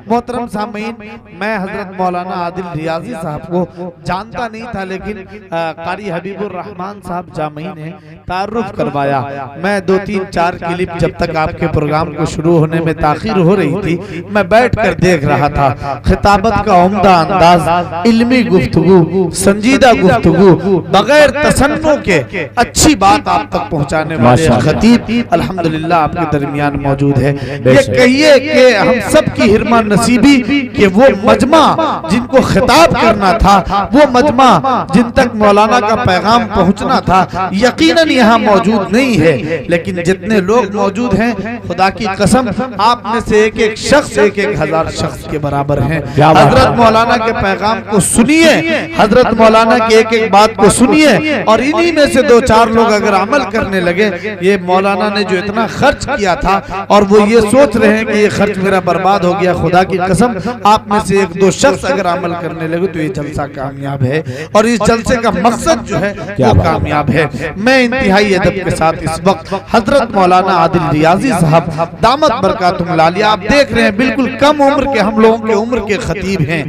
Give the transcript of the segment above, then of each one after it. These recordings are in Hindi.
मोहतरम सामीन, मैं हजरत मौलाना आदिल रियाजी साहब को जानता नहीं था, लेकिन कारी हबीबुर रहमान साहब जामई ने तारुफ करवाया। मैं 2-3-4 क्लिप जब तक आपके प्रोग्राम को शुरू होने में ताखीर हो रही थी, मैं बैठ कर देख रहा था। खिताबत का उम्दा अंदाज, इल्मी गुफ्तगू, संजीदा गुफ्तगू, बगैर तसन्नु के अच्छी बात आप तक पहुंचाने वाले खतीब अल्हम्दुलिल्लाह आपके दरमियान मौजूद है। ये कहिए कि हम सब की हिरमा नसीबी कि वो मजमा जिनको खिताब करना था, वो मजमा जिन तक मौलाना का पैगाम पहुंचना था, यकीनन यहाँ मौजूद नहीं है। लेकिन जितने लोग मौजूद हैं, खुदा की कसम आप में से एक एक शख्स 1-1 शख्स के बराबर हैं। हजरत मौलाना के पैगाम को सुनिए, हजरत मौलाना की एक एक बात को सुनिए, और इन्हीं में से 2-4 लोग अगर अमल करने लगे, ये मौलाना ने जो इतना खर्च किया था और वो ये सोच रहे हैं कि ये खर्च मेरा बर्बाद हो गया, खुदा की कसम आप में से 1-2 शख्स अगर अमल करने लगे तो ये जलसा कामयाब है, और इस जलसे का मकसद जो है वो कामयाब है। मैं इंतहाई अदब के साथ इस वक्त हजरत मौलाना आदिल रियाजी साहब दामत बरकातुहुम लालिया, आप देख रहे हैं बिल्कुल कम उम्र के, हम लोगों के उम्र के खतीब हैं,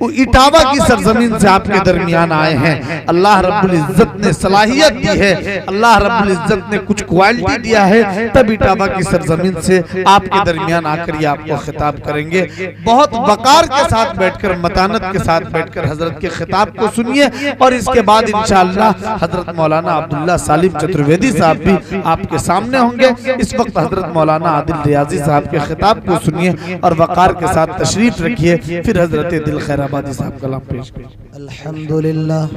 वो इटावा की सरजमीन से आपके दरमियान आए हैं। अल्लाह रब्बुल इज्जत ने सलाहियत दी है, अल्लाह रब्बुल इज्जत ने कुछ क्वालिटी दिया है, तब इटावा की सरजमीन से आपके दरमियान आकर ये आपको खिताब करेंगे। बहुत वकार के साथ बैठकर, मतानत के साथ बैठकर हजरत के खिताब को सुनिए, और इसके बाद इंशाअल्लाह हजरत मौलाना अब्दुल्ला सालिम चतुर्वेदी साहब भी आपके सामने होंगे। इस वक्त हजरत मौलाना आदिल रियाजी साहब के खिताब को सुनिए और वकार के साथ तशरीफ रखिए, फिर हजरत दिल खैराबादी साहब कलाम पेश कीजिए। अल्हम्दुलिल्लाह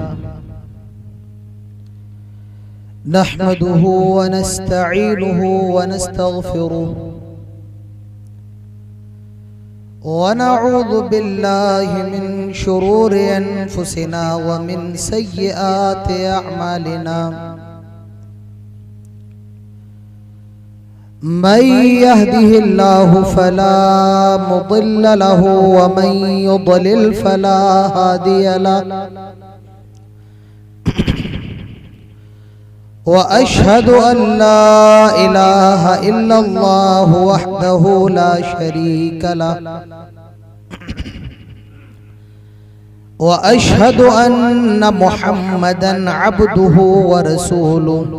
नहमदुहु व नस्तईनुहु व नस्तगफिरुहु व नऊज़ु बिल्लाहि मिन शुरूरि अनफुसिना व मिन सय्यिआति अअमालिना। मन यहदिहिल्लाहु फला मुदिल्ल लहु व मन युद्लिल फला हादिय लहु। व अशहदु अल्ला इलाहा इल्लल्लाहु वहदहु ला शरीका लहु व अशहदु अन्ना मुहम्मदन अब्दुहु व रसूलुहु।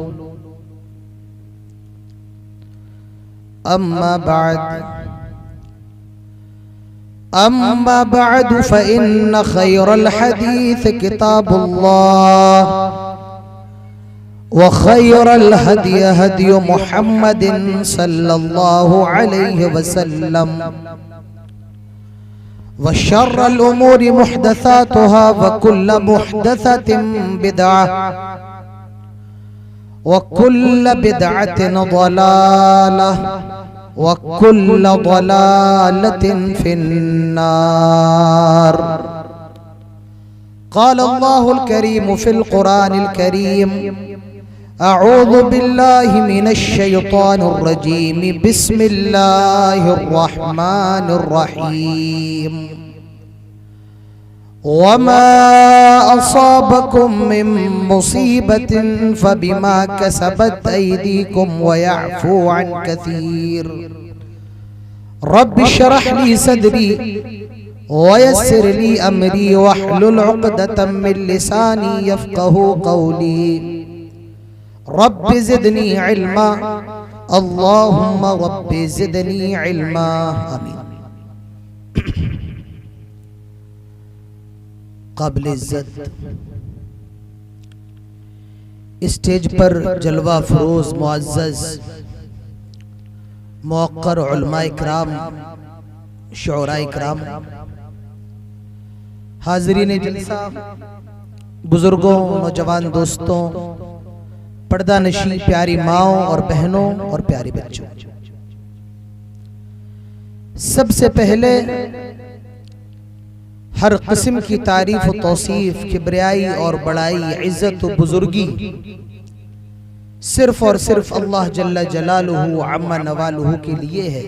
अम्मा बाद फ़इन्न खैरल हदीस किताबुल्लाह व खैरल हदी हदी मुहम्मदिन सल्लल्लाहु अलैहि वसल्लम व शर्रल उमूरि मुहदसातुहा व कुल्ल मुहदसतिन बिदअह व कुल्ल बिदअतिन ज़लालह व कुल्ल ज़लालतिन फिन्नार। क़ाल अल्लाहुल करीम फ़िल क़ुरानिल करीम अऊज़ु बिल्लाहि मिनश शैतानिर रजीम बिस्मिल्लाहिर रहमानिर रहीम। वमा असाबकुम मिन मुसीबतिन फबिमा कसबत ऐदीकुम व यअफू अन कसीर। रब्बि इश्रह ली सदरी व यस्सिर ली अमरी वहलुल उक़दतम मिन लिसानी यफ़क़हू क़ौली। रब्बि ज़िदनी इल्मा, अल्लाहुम्मा रब्बि ज़िदनी इल्मा। आमीन। काबिल इज्जत स्टेज पर जलवा फरोज मुअज़्ज़ज़ मुअक्कर उलमा इकराम, शुअरा इकराम, हाज़रीन जलसा, बुजुर्गों, नौजवान दोस्तों, पर्दा नशी प्यारी माओं और बहनों और प्यारे बच्चों, सबसे पहले हर किस्म की तारीफ व तौसीफ, किबरियाई और बड़ाई, इज्जत व बुजुर्गी सिर्फ और सिर्फ अल्लाह जल्ल जलालुहु अम्मा नवालुहु के लिए है,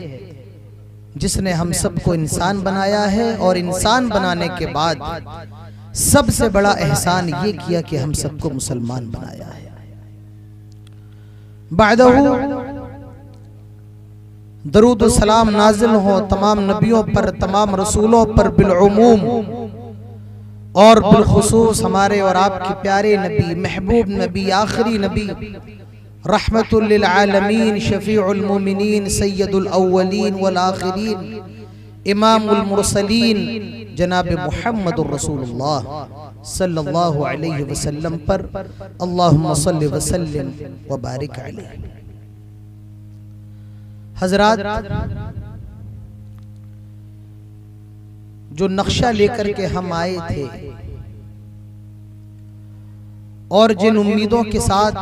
जिसने हम सबको इंसान बनाया है और इंसान बनाने के बाद सबसे बड़ा एहसान ये किया कि हम सबको मुसलमान बनाया है। बादहु दरूद सलाम नाजिल हो तमाम नबियों पर, तमाम रसूलों पर बिलउमूम, और बिलखुसूस हमारे और आपके प्यारे नबी, महबूब नबी, आखिरी नबी, रहमतुल लिल आलमीन, शफीउल मोमिनीन, सय्यदुल अव्वलीन वल आखिरीन, इमामुल मुरसलीन, जनाब मुहम्मदुर रसूलुल्लाह सल्लल्लाहु अलैहि वसल्लम पर अल्लाहुम्मा सल्लि व सल्लिम व बारिक अलैहि। हजरात, जो नक्शा लेकर के हम आए थे और जिन उम्मीदों के साथ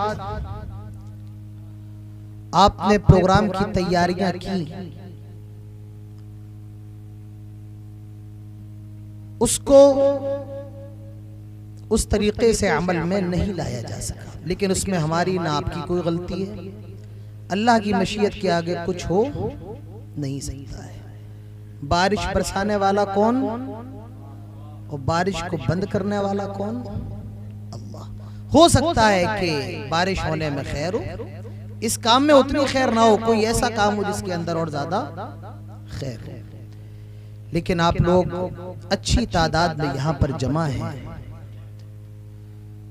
आपने प्रोग्राम की तैयारियां की, उसको उस तरीके से अमल में नहीं लाया जा सका। लेकिन उसमें हमारी ना आपकी कोई गलती है। अल्लाह की मशीयत के आगे कुछ हो नहीं सकता है। बारिश बरसाने वाला कौन और बारिश को बंद करने वाला कौन? अल्लाह। हो सकता है कि बारिश होने में खैर हो, इस काम में उतनी खैर ना हो, कोई ऐसा काम हो जिसके अंदर और ज्यादा खैर हो। लेकिन आप लोग अच्छी तादाद में यहाँ पर जमा हैं।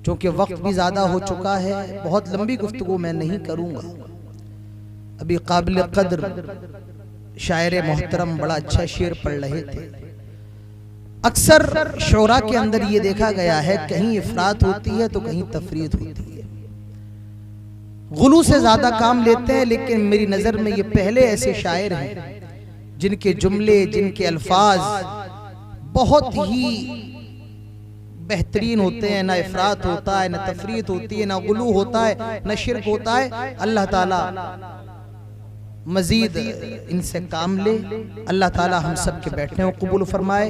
क्योंकि वक्त भी ज्यादा हो चुका है, बहुत लंबी गुफ्तगू मैं नहीं करूंगा। अभी काबिल कद्र शायर मोहतरम बड़ा अच्छा शेर पढ़ रहे थे। अक्सर शोरा के अंदर ये देखा गया है, कहीं इफरात होती है तो कहीं तफरीत होती है, गुलू से ज्यादा काम लेते हैं। लेकिन मेरी नजर में ये पहले ऐसे शायर हैं जिनके जुमले, जिनके अल्फाज बहुत ही बेहतरीन होते हैं। ना इफरात होता है, ना तफरीत होती है, ना गुलू होता है, ना शिरक होता है। अल्लाह ताला मजीद इनसे काम ले। अल्लाह ताला हम सब के बैठने को कबूल फरमाए।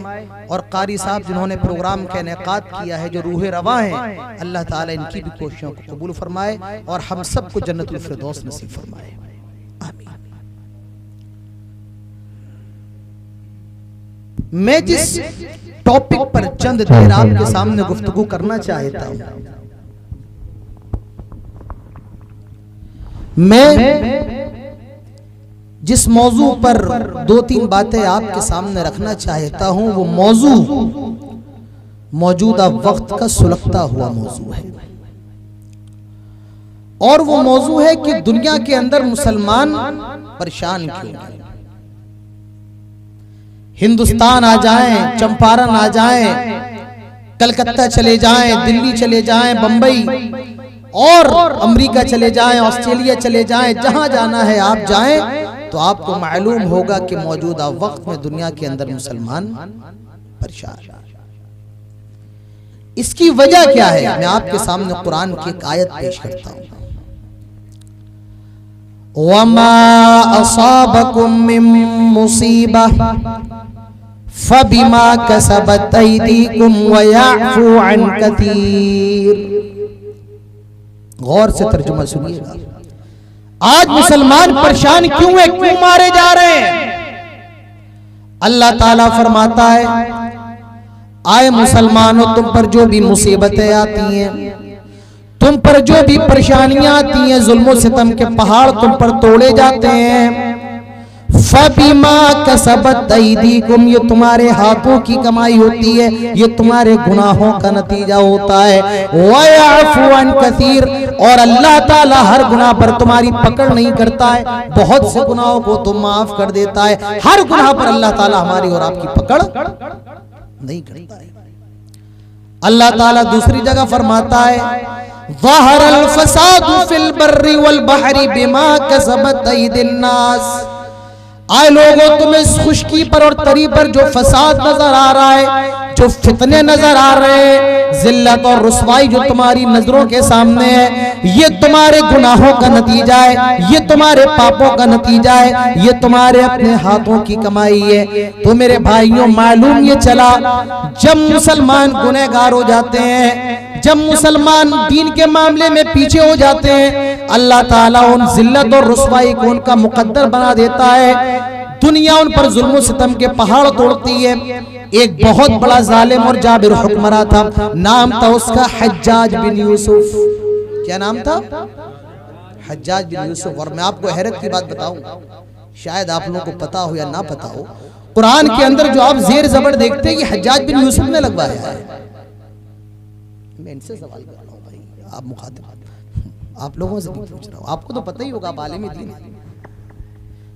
और कारी साहब जिन्होंने प्रोग्राम का इनेकाद किया है, जो रूह रवा हैं, अल्लाह ताला इनकी भी कोशिशों को कबूल फरमाए और हम सबको जन्नतुल फिरदौस नसीब फरमाए। आमीन। मैं जिस टॉपिक पर चंद देर आपके सामने गुफ्तगू करना चाहता हूं, मैं जिस मौजू पर दो तीन बातें आपके सामने रखना चाहता हूं, वो मौजू मौजूदा वक्त का सुलगता हुआ मौजू है। और वो मौजू है कि दुनिया के अंदर मुसलमान परेशान क्यों हैं। हिंदुस्तान आ जाएं, चंपारण आ जाएं, कलकत्ता चले जाएं, दिल्ली चले जाएं, बंबई और अमेरिका चले जाएं, ऑस्ट्रेलिया चले जाएं, जहां जाना है आप जाएं, तो आपको मालूम होगा कि मौजूदा वक्त में दुनिया के अंदर मुसलमान परेशान। इसकी वजह क्या है? मैं आपके सामने कुरान की एक आयत पेश करता हूं। वमा असाबकुम मिन मुसीबह फबिमा कसबत अयदीकुम व यअफू अन कतीर। गौर से तर्जुमा सुनिएगा। आज मुसलमान परेशान क्यों है, क्यों मारे जा रहे हैं? अल्लाह ताला फरमाता है, आए मुसलमानों, तुम पर जो भी मुसीबतें आती हैं, तुम पर जो भी परेशानियां आती हैं, जुल्म सितम के पहाड़ तुम पर तोड़े जाते हैं, फबिमा कसबत अयदीकुम, ये तुम्हारे हाथों की कमाई होती है, ये तुम्हारे गुनाहों का नतीजा होता है। व यअफू अन कसीर, और अल्लाह ताला हर गुनाह पर तुम्हारी पकड़ नहीं करता है, बहुत से गुनाहों को तो माफ कर देता है। हर गुनाह पर अल्लाह ताला हमारी और आपकी पकड़ नहीं करता है। अल्लाह ताला दूसरी जगह फरमाता है, ज़हरल फसादु फिल बर्रि वल बहरी बिमा कसबत अयदिन नास। आए लोगों, तुम्हें इस खुशकी पर और तरी पर जो फसाद नजर आ रहा है, जो फितने नजर आ रहे हैं, जिल्लत और रुसवाई जो तुम्हारी नजरों के सामने है, ये तुम्हारे गुनाहों का नतीजा है, ये तुम्हारे पापों का नतीजा है, ये तुम्हारे अपने हाथों की कमाई है। तो मेरे भाइयों, मालूम ये चला, जब मुसलमान गुनहगार हो जाते हैं, जब मुसलमान दीन के मामले में पीछे हो जाते हैं, अल्लाह ताला उन जिल्लत और रुसवाई को उनका मुकद्दर बना देता है। दुनिया उन पर जुल्म सितम के पहाड़ तोड़ती है। एक बहुत बड़ा जालिम और जाबिर हुक्मरान था, नाम था उसका हज्जाज बिन यूसुफ। क्या नाम था? हज्जाज बिन यूसुफ। और मैं आपको हैरत की बात बताऊं, शायद आप लोगों को पता हो या ना पता हो, कुरान के अंदर जो आप जेर जबर देखते हैं, ये हज्जाज बिन यूसुफ ने लगवाया है। मैं इनसे सवाल कर रहा हूँ भाई, आप मुखातिब, आप लोगों से भी पूछ रहा हूँ, आपको तो पता ही होगा, आप आलिम दीन है।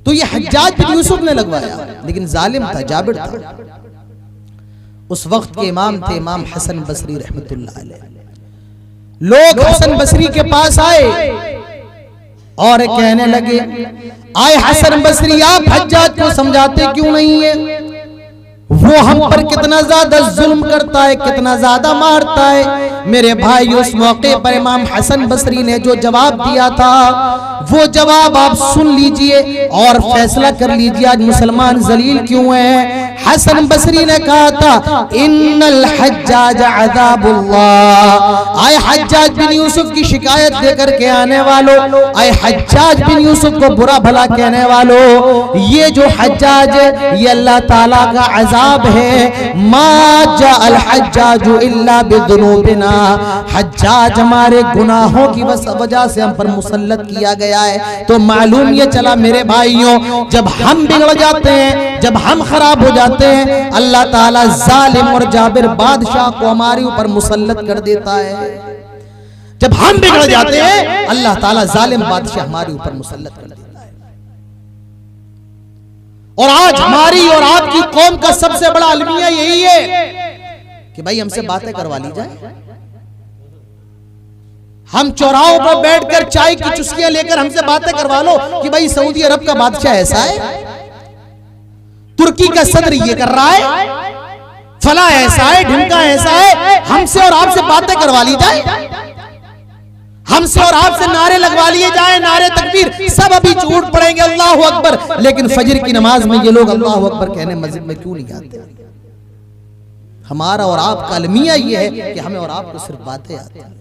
तो ये हज्जाज बिन यूसुफ ने लगवाया, लेकिन जालिम था, जाबिर था। उस वक्त के इमाम थे इमाम हसन बसरी रहमतुल्लाह अलैह। लोग हसन बसरी के पास आए और कहने लगे, आए हसन बसरी, आप हज्जाज को समझाते क्यों नहीं है? वो हम पर कितना ज्यादा जुल्म करता है, कितना ज्यादा मारता है। मेरे भाई, उस मौके पर इमाम हसन बसरी ने जो जवाब दिया था, वो जवाब आप सुन लीजिए और फैसला कर लीजिए आज मुसलमान जलील क्यों है। हसन बसरी ने कहा था, इन्नल हज्जाज अज़ाबुल्लाह। आए हज्जाज बिन यूसुफ की शिकायत लेकर के आने वालों, आए हज्जाज बिन यूसुफ को बुरा भला कहने वालों, ये जो हज्जाज है ये अल्लाह ताला का अजाब है। मा जाअल हज्जाजु इल्ला बिदुनूबिना, हज्जाज हमारे गुनाहों की वजह से हम पर मुसल्लत किया गया है। तो मालूम ये चला मेरे भाइयों, जब हम बिगड़ जाते हैं, जब हम खराब हो जाते हैं, अल्लाह ताला जालिम और जाबिर बादशाह को हमारे ऊपर मुसल्लत कर देता है। जब हम बिगड़ जाते हैं, अल्लाह ताला जालिम बादशाह हमारे ऊपर मुसल्लत कर देता है। और आज हमारी और आपकी कौम का सबसे बड़ा अलमिया यही है कि भाई हमसे बातें करवा ली जाए। हम चौराहों पर बैठकर चाय की चुस्कियां लेकर हमसे बातें करवा लो कि भाई सऊदी अरब का बादशाह ऐसा है, तुर्की का सदर ये कर रहा है, फला ऐसा है, ढिमका ऐसा है। हमसे और आपसे बातें करवा ली जाए, हमसे और आपसे नारे लगवा लिए जाए, नारे तकबीर सब अभी झूठ पड़ेंगे, अल्लाह अकबर, लेकिन फजर की नमाज में ये लोग अल्लाह अकबर कहने मस्जिद में क्यों नहीं आते? हमारा और आपका अलमिया ये है कि हमें और आपको सिर्फ बातें आती हैं।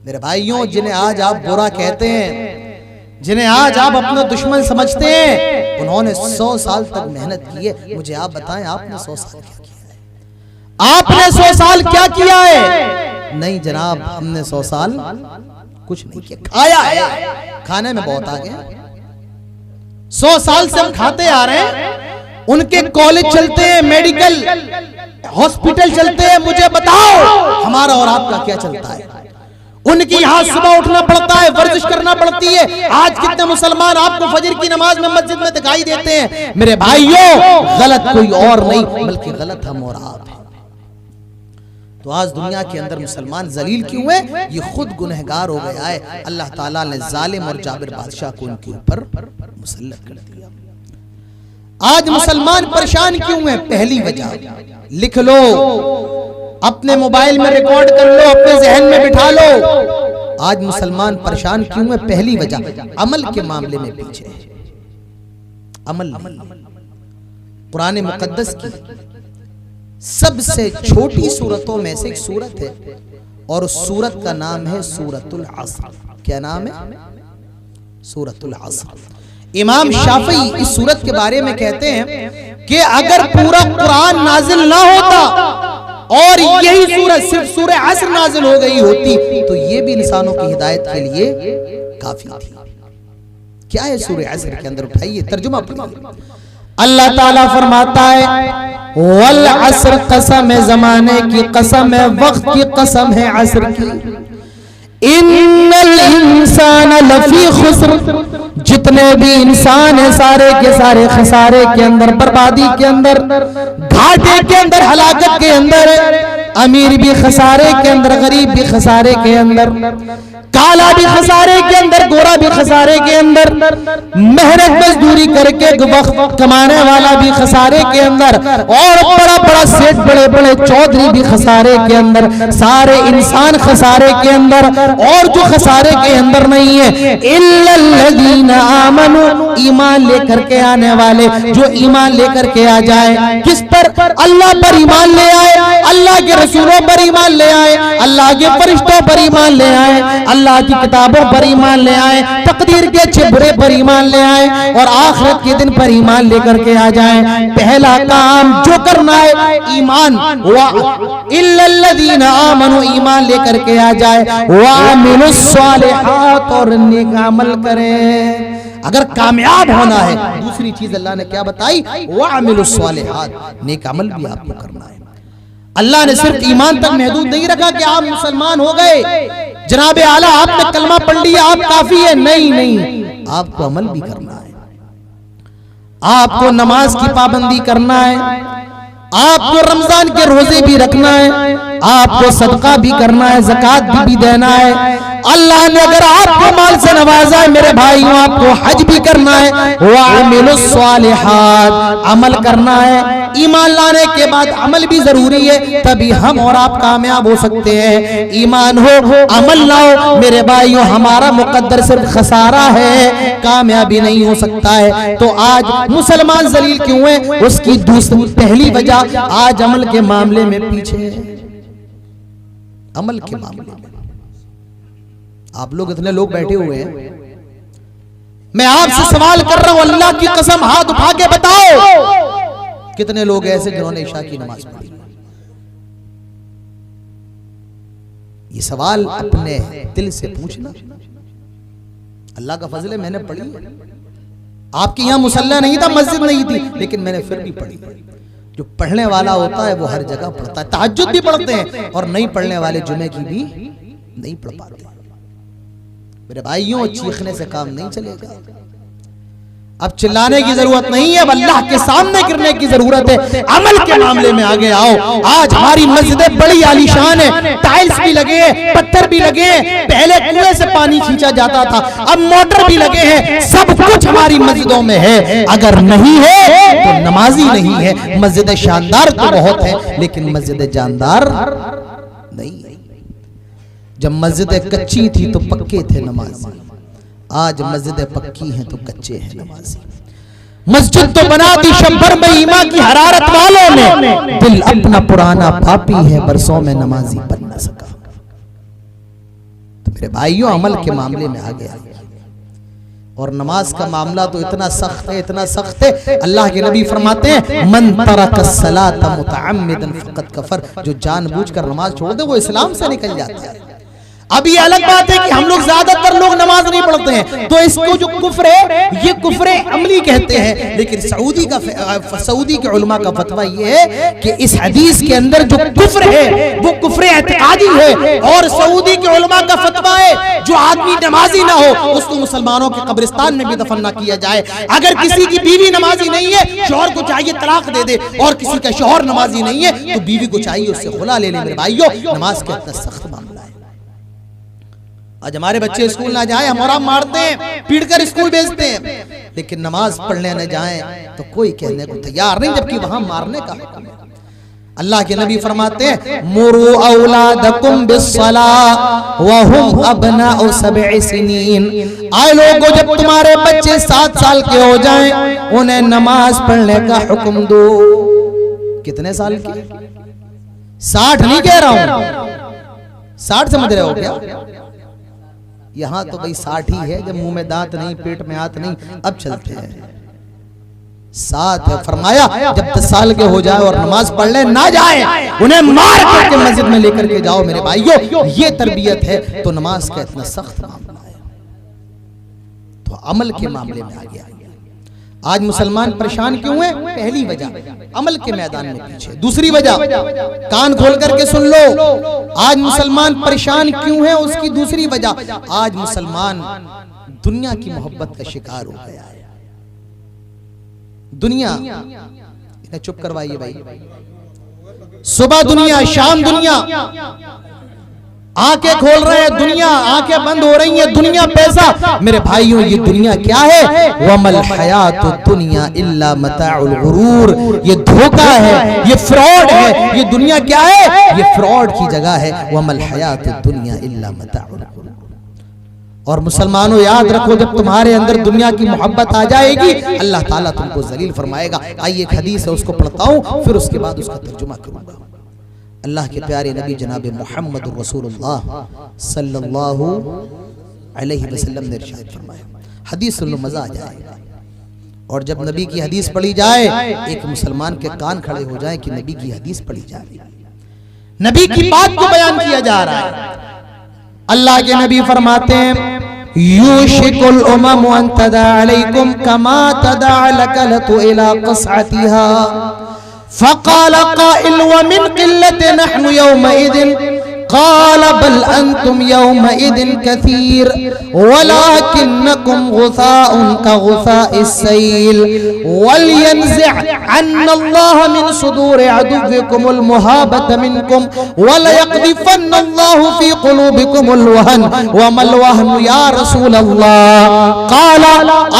मेरे भाइयों, जिन्हें आज आप बुरा कहते हैं, जिन्हें आज आप अपना दुश्मन समझते हैं, उन्होंने 100 साल तक मेहनत की है। मुझे आप बताएं, आपने 100 साल क्या किया है? आपने 100 साल क्या किया है? नहीं जनाब, हमने 100 साल कुछ नहीं किया। खाया है, खाने में बहुत आ गया। 100 साल से हम खाते आ रहे हैं, उनके कॉलेज चलते हैं, मेडिकल हॉस्पिटल चलते हैं। मुझे बताओ हमारा और आपका क्या चलता है? उनकी यहां सुबह उठना पड़ता है, वर्जिश करना पड़ती है। आज कितने मुसलमान आपको फजर की नमाज में मस्जिद में दिखाई देते हैं? मेरे भाइयों, गलत कोई और नहीं बल्कि गलत हम और आप हैं। तो आज दुनिया के अंदर मुसलमान जलील क्यों है? ये खुद गुनहगार हो गया है। अल्लाह ताला ने जालिम और जाबिर बादशाह को उनके ऊपर मुसल्लत कर दिया। आज मुसलमान परेशान क्यों है? पहली वजह लिख लो, अपने मोबाइल में रिकॉर्ड कर लो, अपने जहन में बिठा लो। आज मुसलमान परेशान क्यों है? पहली वजह अमल के मामले में पीछे है। अमल कुरान मुकद्दस की सबसे छोटी सूरतों में से एक सूरत है और उस सूरत का नाम है सूरतुल असर। क्या नाम है? सूरतुल असर। इमाम शाफी इस सूरत के बारे में कहते हैं कि अगर पूरा कुरान नाजिल ना होता और यही सूरत सिर्फ सूरह असर नाजिल हो गई होती तो ये भी इंसानों की हिदायत के लिए काफी थी। क्या है सूरह असर के अंदर? उठाइए तर्जुमा पढ़िए। अल्लाह ताला फरमाता है, वल असर, कसम है जमाने की, कसम है वक्त की, कसम है असर की। इन्नल इंसान लफी खुस्र, जितने भी इंसान है सारे के सारे खसारे के अंदर, बर्बादी के अंदर, घाटे के अंदर, हलाकत के अंदर। अमीर भी खसारे के अंदर, गरीब भी खसारे के अंदर, काला भी खसारे के अंदर, गोरा भी खसारे के अंदर, मेहनत मजदूरी करके वक्त कमाने वाला भी खसारे के अंदर, और बड़ा बड़ा सेठ, बड़े बड़े चौधरी भी खसारे के अंदर। सारे इंसान खसारे के अंदर। और जो खसारे के अंदर नहीं है, इल्लल्लज़ीना आमनू, ईमान लेकर के आने वाले, जो ईमान लेकर के आ जाए। किस पर? अल्लाह पर ईमान ले आए, अल्लाह के रसूलों पर ईमान ले आए, अल्लाह के फरिश्तों पर ईमान ले आए, अल्लाह की किताबों पर ईमान ले आए, तकदीर के अच्छे बुरे पर ईमान ले आए और आखिरत के दिन पर ईमान लेकर के आ जाए। पहला काम जो करना है ईमान, इल्लल्लज़ीना आमनू, ईमान लेकर के आ जाए, वामिलुस सालिहात, और नेक अमल करें। अगर कामयाब होना है, दूसरी चीज अल्लाह ने क्या बताई, वअमिलुस सालिहात, नेक अमल भी आपको करना है। अल्लाह ने सिर्फ ईमान तक महदूद नहीं रखा कि आप मुसलमान हो गए, जनाबे आला आपने कलमा पढ़ लिया आप काफी है, नहीं नहीं, आपको अमल भी करना है, आपको नमाज की पाबंदी करना है, आपको रमजान के रोजे भी रखना है, आपको सदका भी करना है, ज़कात भी देना है। अल्लाह ने अगर आपको माल से नवाजा है मेरे भाइयों, आपको हज भी करना है, वअमिलुस सालिहात, अमल करना है। ईमान लाने के बाद अमल भी जरूरी है, तभी हम और आप कामयाब हो सकते हैं। ईमान हो अमल लाओ मेरे भाइयों, हमारा मुकद्दर सिर्फ खसारा है, कामयाबी नहीं हो सकता है। तो आज मुसलमान जलील क्यों है, उसकी दूसरी पहली वजह आज अमल के मामले में पीछे है। अमल के मामले में आप लोग इतने लोग बैठे हुए हैं, मैं आपसे सवाल कर रहा हूं, अल्लाह की कसम हाथ उठा के बताओ कितने लोग ऐसे जिन्होंने इशा की नमाज पढ़ी। ये सवाल अपने दिल से पूछना। अल्लाह का फजल है, मैंने पढ़ी, आपके यहां मुसल्ला नहीं था, मस्जिद नहीं थी, लेकिन मैंने फिर भी पढ़ी। जो पढ़ने वाला होता है वो हर जगह पढ़ता है, तहज्जुद भी पढ़ते हैं, और नहीं पढ़ने वाले जुमे की भी नहीं पढ़ पाते। मेरे भाइयों, चीखने से काम नहीं चलेगा, अब चिल्लाने की जरूरत नहीं है, अब अल्लाह के सामने गिरने की जरूरत है। अमल के मामले में आगे आओ। आज हमारी मस्जिदें बड़ी आलीशान है, टाइल्स भी लगे हैं, पत्थर भी लगे हैं, पहले कुएं से पानी खींचा जाता था, अब मोटर भी लगे हैं, सब कुछ हमारी मस्जिदों में है। अगर नहीं है तो नमाजी नहीं है। मस्जिद शानदार तो बहुत है, लेकिन मस्जिद जानदार नहीं है। जब मस्जिदें कच्ची थी तो पक्के थे नमाजी, आज मस्जिदें पक्की हैं तो कच्चे हैं नमाजी। मस्जिद तो बना दी शब्बर में ईमान की हरारत वालों ने, दिल अपना पुराना पापी है, बरसों में नमाजी बन न सका। तो मेरे भाइयों, अमल के मामले में आ गया, और नमाज का मामला तो इतना सख्त है, इतना सख्त है। अल्लाह के नबी फरमाते हैं, मन तरक सलात मुतअम्मिदन फक़द कफर, जो जानबूझकर नमाज छोड़ दे वो इस्लाम से निकल जाता है। अब ये अलग बात है कि हम लोग ज्यादातर लोग नमाज नहीं पढ़ते हैं, तो इसको जो कुफ्र है ये कुफ्र अमली कहते हैं। लेकिन सऊदी के उलमा का फतवा ये है कि इस हदीस के अंदर जो कुफ्र है वो कुफ्र एतकादी है, और सऊदी के उलमा का फतवा है जो आदमी नमाजी ना हो उसको मुसलमानों के कब्रिस्तान में भी दफन ना किया जाए। अगर किसी की बीवी नमाजी नहीं है, शौहर को चाहिए तलाक दे दे, और किसी का शौहर नमाजी नहीं है तो बीवी को चाहिए उससे खुला ले ले। मेरे भाइयों, नमाज का इतना सख्त मामला है। आज हमारे बच्चे स्कूल ना जाए, हम और आप मारते हैं, पीटकर स्कूल भेजते हैं, लेकिन नमाज पढ़ने न जाएं तो कोई कहने को तैयार नहीं, जबकि वहां मारने का हुक्म है। अल्लाह के नबी फरमाते हैं, मुरु औलादकुम बिस्सलाह व हुम अबनाउ सब'i सिनीन। आए लोगों, जब तुम्हारे बच्चे 7 साल के हो जाएं उन्हें नमाज पढ़ने का हुक्म दो। कितने साल के? 60 नहीं कह रहा हूं, 60 समझ रहे हो क्या? यहां तो भाई 60 ही है, जब मुंह में दांत नहीं, पेट में हाथ नहीं, अब चलते हैं। 7 है। फरमाया जब 10 साल के हो जाए और नमाज पढ़ने ना जाए, उन्हें मार करके मस्जिद में लेकर के जाओ। मेरे भाइयों, ये तरबियत है। तो नमाज का इतना सख्त मामला है। तो अमल के मामले में आ गया। आज मुसलमान परेशान क्यों है? पहली वजह अमल के मैदान में पीछे। दूसरी वजह, कान खोल करके सुन लो, आज मुसलमान परेशान क्यों है? उसकी दूसरी वजह, आज मुसलमान दुनिया की मोहब्बत का शिकार हो गया है। दुनिया, इन्हें चुप करवाइए भाई। सुबह दुनिया, शाम दुनिया, आंखें खोल रहे हैं दुनिया, आंखें बंद हो रही हैं दुनिया, पैसा। मेरे भाइयों, ये दुनिया क्या है? वमल हयातु दुनिया इल्ला मताउल गुरूर। ये धोखा है, ये फ्रॉड है। ये दुनिया क्या है? ये फ्रॉड की जगह है। वमल हयातु दुनिया इल्ला मताउल गुरूर। और मुसलमानों, याद रखो, जब तुम्हारे अंदर दुनिया की मोहब्बत आ जाएगी, अल्लाह ताला तुमको जलील फरमाएगा। आइए, एक हदीस है, उसको पढ़ता हूं, फिर उसके बाद उसका तर्जुमा करूंगा। अल्लाह के प्यारे नबी जनाब मोहम्मद रसूलुल्लाह सल्लल्लाहु अलैहि वसल्लम ने इरशाद फरमाया, हदीस सुन लो, मजा आ जाएगा। और जब नबी की हदीस पढ़ी जाए, एक मुसलमान के कान खड़े हो जाए कि नबी की हदीस पढ़ी जाए, नबी की बात को बयान किया जा रहा है। अल्लाह के नबी फरमाते हैं, यूशिकुल उममु अन तदा अलैकुम कमा तदा लकलतु इला क़स्अतिहा फ़क़ाल क़ाइल व मिन क़िल्लतिन नहनु यौमइदिन क़ाल बल अंतुम यौमइदिन कसीर वलाकिन्नकुम गुसाउन कगुसाइस सैल वलयंज़िअ अन्नल्लाह मिन सुदूरि अदुव्विकुमुल मुहाबत मिनकुम वलयक़्ज़िफ़न्नल्लाहु फ़ी क़ुलूबिकुमुल वहन वमल वहनु या रसूलल्लाह क़ाल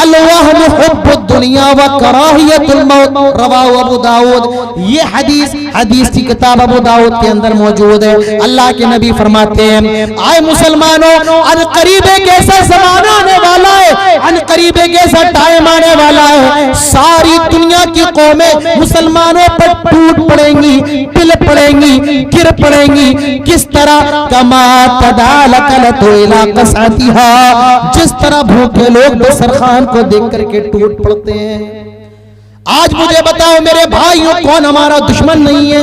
अल वहनु हुब्बुद दुनिया व कराहियतुल मौत रवाहु अबू दाऊद। ये हदीस की किताब अबू दाऊद के अंदर मौजूद है। अल्लाह के नबी फरमाते हैं, आए मुसलमानों, अन करीब एक ऐसा ज़माना आने वाला है, अन करीब एक ऐसा टाइम आने वाला है, सारी दुनिया की कौमें मुसलमानों पर टूट पड़ेंगी, पिल पड़ेंगी, गिर पड़ेंगी। किस तरह? कमा तदालकलतु इला क़स्अतिहा, जिस तरह भूखे लोग दस्तरखान को देख करके टूट पड़ते हैं। आज मुझे बताओ मेरे भाइयों, कौन हमारा दुश्मन नहीं है?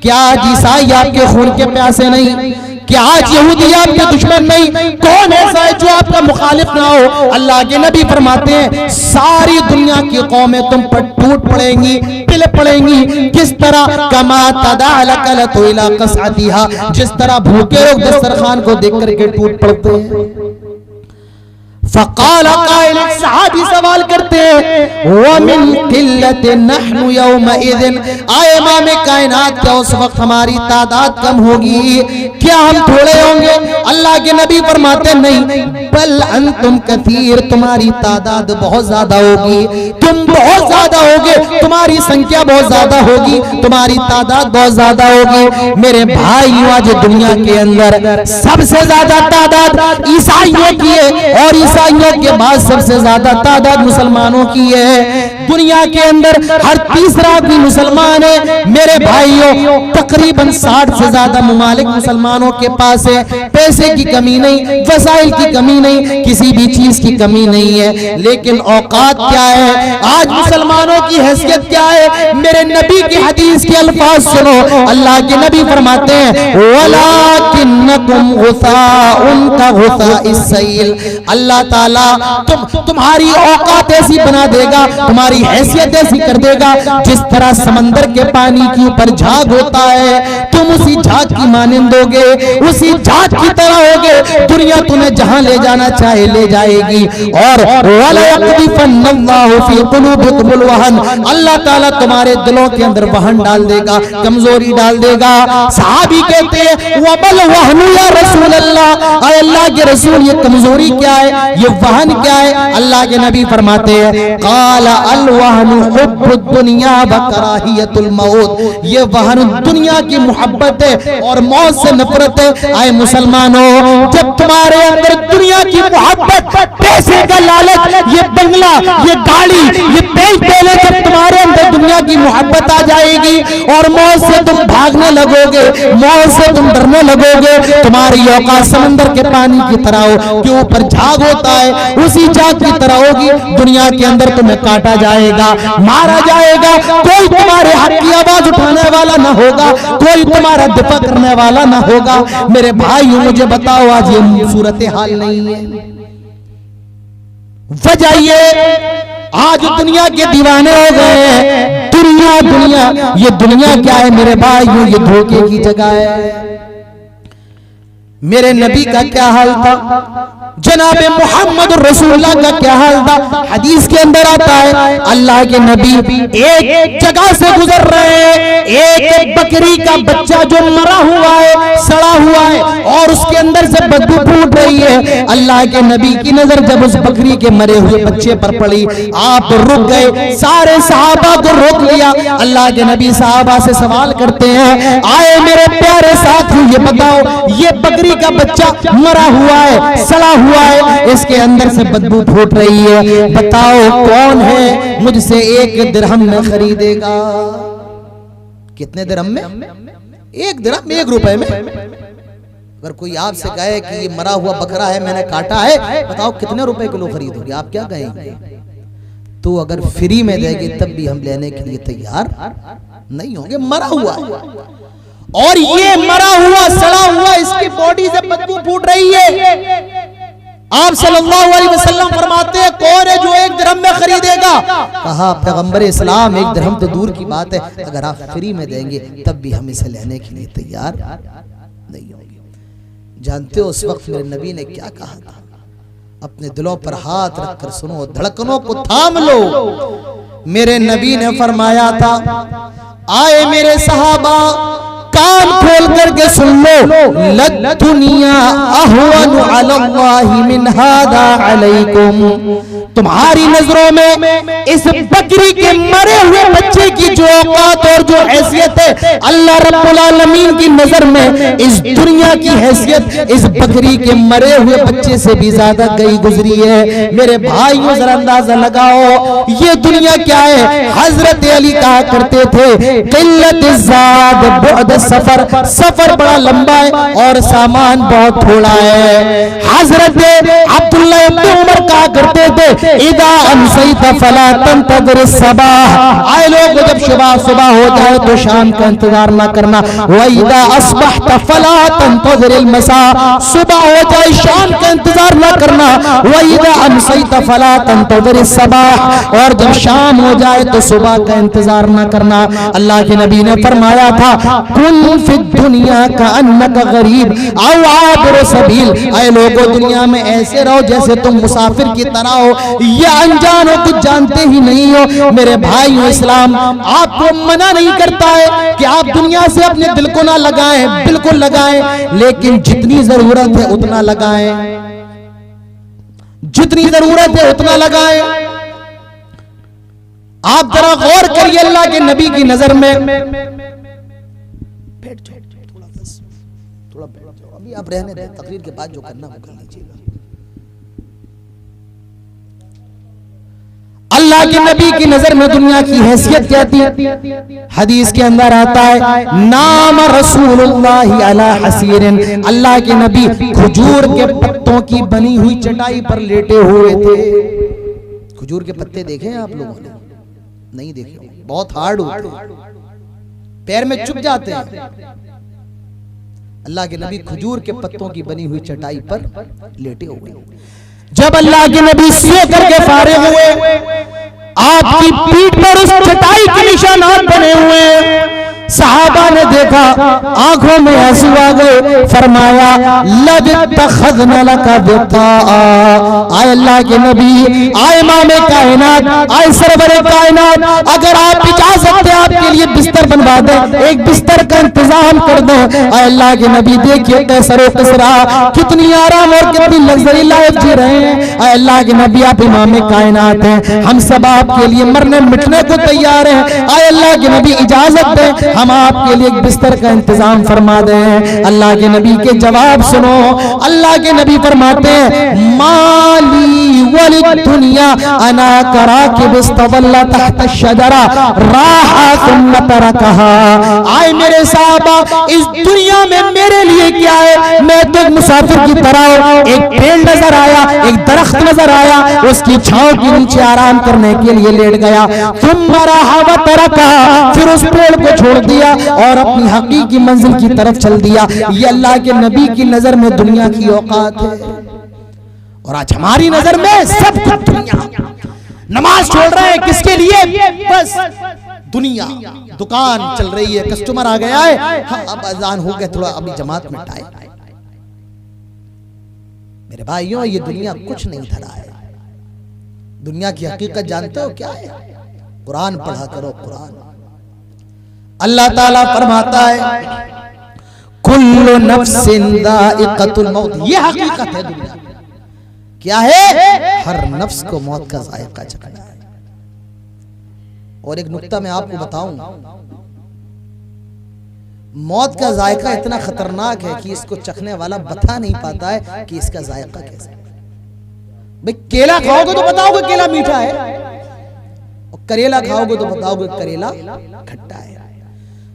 क्या आज ईसाई आपके खून के प्यासे नहीं? क्या आज यहूदी आपके दुश्मन नहीं? कौन ऐसा है जो आपका मुखालिफ ना हो? अल्लाह के नबी फरमाते हैं, सारी दुनिया की कौमें तुम पर टूट पड़ेंगी, पिल पड़ेंगी। किस तरह? कमा तदालकलतु इला क़स्अतिहा, जिस तरह भूखे लोग दस्तरखान को देख करके टूट पड़ते हैं। फ़क़ाल क़ाइल, सहाबी सवाल करते हैं, व मिन क़िल्लतिन नहनु यौमइदिन, आए इमाम कायनात, क्या उस वक्त हमारी तादाद कम होगी? क्या हम थोड़े होंगे? अल्लाह के नबी फरमाते नहीं, बल अंतुम कसीर, तुम्हारी तादाद बहुत ज्यादा होगी, तुम बहुत ज्यादा होगे, तुम्हारी संख्या बहुत ज्यादा होगी, तुम्हारी तादाद बहुत ज्यादा होगी। मेरे भाई, आज दुनिया के अंदर सबसे ज्यादा तादाद ईसाइयों की है और ईसाइयों के बाद सबसे ज्यादा तादाद मुसलमानों की है। दुनिया के अंदर हर तीसरा आदमी मुसलमान है। मेरे भाइयों, तकरीबन 60 से ज्यादा मुमालिक मुसलमानों के पास है। पैसे की कमी नहीं, वसाइल की कमी नहीं, किसी भी चीज की कमी नहीं है, लेकिन औकात क्या है? आज मुसलमानों की हैसियत क्या है? मेरे नबी की हदीस के अल्फाज सुनो। अल्लाह के नबी फरमाते हैं, वलाकिन्नकुम गुसाउन का गुसाइस सैल, अल्लाह ताला तुम्हारी औकात ऐसी बना देगा, तुम्हारी हैसियत ऐसी कर देगा, जिस तरह समंदर के पानी के ऊपर झाग होता है, तुम उसी झाग की मानिंद होगे, उसी झाग की तरह होगे। दुनिया तुम्हें जहां ले जाना चाहे ले जाएगी। और वलयक़्ज़िफ़न्नल्लाहु फ़ी क़ुलूबिकुमुल वहन, अल्लाह ताला तुम्हारे दिलों के अंदर वहन डाल देगा, कमजोरी डाल देगा। सहाबी कहते हैं, वबल वहनु या रसूल अल्लाह, अल्लाह के रसूल, ये कमजोरी क्या है, ये वहन क्या है? अल्लाह के नबी फरमाते हैं, क़ाल अल वहनु हुब्बुद दुनिया व कराहियतुल मौत, ये वहन दुनिया की मोहब्बत है और मौत से नफरत है। आए मुसलमानों, जब तुम्हारे अंदर दुनिया की मोहब्बत, पैसे का लालच, ये बंगला, ये गाड़ी, ये पहले जब तुम्हारे अंदर दुनिया की मोहब्बत आ जाएगी और मौत से तुम भागने लगोगे, मौत से तुम डरने लगोगे, तुम्हारी औकात समंदर के पानी की तरह के ऊपर झाग होता है, उसी झाग की तरह होगी। दुनिया के अंदर तुम्हें काटा जाएगा, मारा जाएगा, कोई तुम्हारे हक की आवाज उठाने वाला ना होगा, कोई तुम्हारा दिफा करने वाला ना होगा। मेरे भाइयों, मुझे बताओ, आज ये सूरत हाल नहीं है। वजह ये, आज दुनिया के दीवाने हो गए हैं। दुनिया, ये दुनिया क्या है मेरे भाइयों? ये धोखे की जगह है। मेरे नबी का क्या हाल था, जनाब मोहम्मद रसूलुल्लाह का क्या हाल था? हदीस के अंदर आता है, अल्लाह के नबी एक जगह से गुजर रहे हैं, एक बकरी का बच्चा जो मरा हुआ है, सड़ा हुआ है और उसके अंदर से बदबू फूट रही है। अल्लाह के नबी की नजर जब उस बकरी के मरे हुए बच्चे पर पड़ी, आप रुक गए, सारे सहाबा को रोक लिया। अल्लाह के नबी सहाबा से सवाल करते हैं, आए मेरे प्यारे साथी, ये बताओ, ये बकरी का बच्चा मरा हुआ है, सड़ा हुआ है, इसके अंदर से बदबू फूट रही है, बताओ कौन है मुझसे 1 दिरहम में खरीदेगा? कितने दिरहम में? 1 दिरहम, 1 रुपए में। अगर कोई आपसे कहे कि ये मरा हुआ बकरा है, मैंने काटा है, बताओ कितने रुपए किलो खरीदोगे? आप क्या कहेंगे? तो अगर फ्री में देगी तब भी हम लेने के लिए तैयार नहीं होंगे। मरा हुआ, और ये मरा हुआ, सड़ा हुआ, इसकी बॉडी से बदबू फूट रही है। आप सल्लल्लाहु अलैहि वसल्लम फरमाते हैं कौन है जो 1 दिरहम में खरीदेगा? कहा पैगंबर इस्लाम 1 दिरहम तो दूर की बात है, अगर आप फ्री में देंगे तब भी हम इसे लेने के लिए तैयार नहीं होंगे। जानते हो उस वक्त मेरे नबी ने क्या कहा था? अपने दिलों पर हाथ रखकर सुनो, धड़कनों को थाम लो। मेरे नबी ने फरमाया था, आए मेरे सहाबा कान खोल करके सुन लो, लद दुनिया अहवन अलल्लाहि मिन हादा अलैकुम। तुम्हारी नजरों में इस बकरी के मरे हुए बच्चे की जो औकात और जो हैसियत है, अल्लाह रब्बुल आलमीन की नजर में इस दुनिया की हैसियत इस बकरी के मरे हुए बच्चे से भी ज्यादा गई गुजरी है। मेरे भाइयों जरा अंदाजा लगाओ ये दुनिया क्या है। हजरत अली कहा करते थे किल्लत ज़ाद बुअद सफर, सफर बड़ा लंबा है और सामान बहुत थोड़ा है। हजरत अब्दुल्लाह इब्न उमर कहा करते थे इदा अमसैत फला तंतज़िर सबाह, आए लोग जब सुबह हो जाए तो शाम का इंतजार ना करना। व इदा अस्बहत फला तंतज़िर मसा, सुबह हो जाए शाम का इंतजार ना करना। व इदा अमसैत फला तंतज़िर सबाह, और जब शाम हो जाए तो सुबह का इंतजार ना करना। अल्लाह के नबी ने फरमाया था कुन फि दुनिया का अन्नका गरीब औ आबिर सबील, ऐ लोगों दुनिया में ऐसे रहो जैसे तुम मुसाफिर की तरह हो या अनजान हो, कुछ जानते ही नहीं हो। मेरे भाइयों इस्लाम आपको मना नहीं करता है कि आप दुनिया से अपने दिल को ना लगाएं, बिल्कुल लगाएं, लेकिन जितनी जरूरत है उतना लगाएं, जितनी जरूरत है उतना लगाएं। आप जरा गौर करिए अल्लाह के नबी की नजर में, थोड़ा बैठ जाओ, अभी आप रहने दें, तकरीर के बाद जो करना वो कर लीजिएगा। अल्लाह के नबी की नजर में दुनिया की हैसियत क्या थी? हदीस के अंदर आता है नाम रसूलुल्लाह अला हसीरिन, अल्लाह के नबी खजूर के पत्तों की बनी हुई चटाई पर लेटे हुए थे। खजूर के पत्ते देखे हैं आप लोगों ने? नहीं देखे, बहुत हार्ड होते हैं, पैर में चुभ जाते हैं। अल्लाह के नबी खजूर के पत्तों की बनी हुई चटाई पर लेटे हुए। जब अल्लाह के नबी सो करके फारिग हुए, आपकी पीठ पर उस चटाई के निशानात बने हुए हैं। सहाबा ने देखा, आंखों में आंसू आ गए। फरमाया लद तखज़ना लका बिता, आए अल्लाह के नबी, आए इमाम कायनात, आए सरवरे कायनात, अगर आप इजाजत दें आपके लिए बिस्तर बनवा दें, एक बिस्तर का इंतजाम कर दें। आए अल्लाह के नबी देखिए कैसर किसरा कितनी आराम और कितनी लग्जरी लाइफ जी रहे हैं। आए अल्लाह के नबी आप इमाम कायनात हैं, हम सब आपके लिए मरने मिटने को तैयार हैं। आए अल्लाह के नबी इजाजत दें हम आपके लिए एक बिस्तर का इंतजाम फरमा दें। अल्लाह के नबी के जवाब सुनो, अल्लाह के नबी फरमाते हैं माली वलिद दुनिया अना करा के बिस्तवल्ला तहत शजरा राहा सुन्न तरकहा। आए मेरे साहबा इस दुनिया में मेरे लिए क्या है? मैं तो एक मुसाफिर की तरह, एक पेड़ नजर आया, एक दरख्त नजर आया, उसकी छांव के नीचे आराम करने के लिए लेट गया। सुम्मा राहा व तरकहा, फिर उस पेड़ को छोड़ दिया और अपनी हकीकी मंजिल की तरफ चल दिया। ये अल्लाह के नबी की नजर में दुनिया की औकात है। और आज हमारी नजर में सब कुछ दुनिया। नमाज छोड़ रहे हैं किसके लिए? बस दुनिया। दुकान चल रही है, कस्टमर आ गया है, हाँ अब अजान हो गया, थोड़ा अभी जमात में टाइम। मेरे भाइयों ये दुनिया कुछ नहीं धरा है। दुनिया की हकीकत जानते हो क्या है? कुरान पढ़ा करो, कुरान। अल्लाह ताला फरमाता है कुल्लु नफ्सिन दाइक़तुल मौत, ये हकीकत है दुनिया की। क्या है? हर नफ्स को मौत का जायका चखना है। और एक नुक्ता मैं आपको बताऊं, मौत का जायका इतना खतरनाक है कि इसको चखने वाला बता नहीं पाता है कि इसका जायका कैसा है। भाई केला खाओगे तो बताओगे केला मीठा है, और करेला खाओगे तो बताओगे करेला खट्टा है।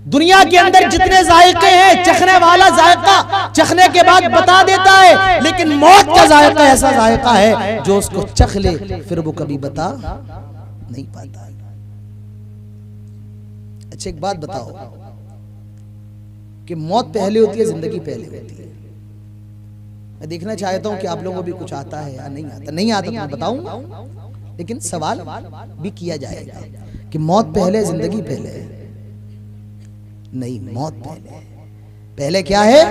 दुनिया के अंदर जितने जायके हैं, चखने वाला जायका चखने के बाद बता देता है, लेकिन मौत का जायका ऐसा जायका है जो उसको चख ले फिर वो कभी बता नहीं पाता। अच्छा एक बात बताओ कि मौत पहले होती है जिंदगी पहले होती है? मैं देखना चाहता हूं कि आप लोगों को भी कुछ आता है या नहीं आता। नहीं आता तो मैं बताऊंगा, लेकिन सवाल भी किया जाएगा कि मौत पहले जिंदगी पहले? नहीं, मौत पहले। पहले क्या है?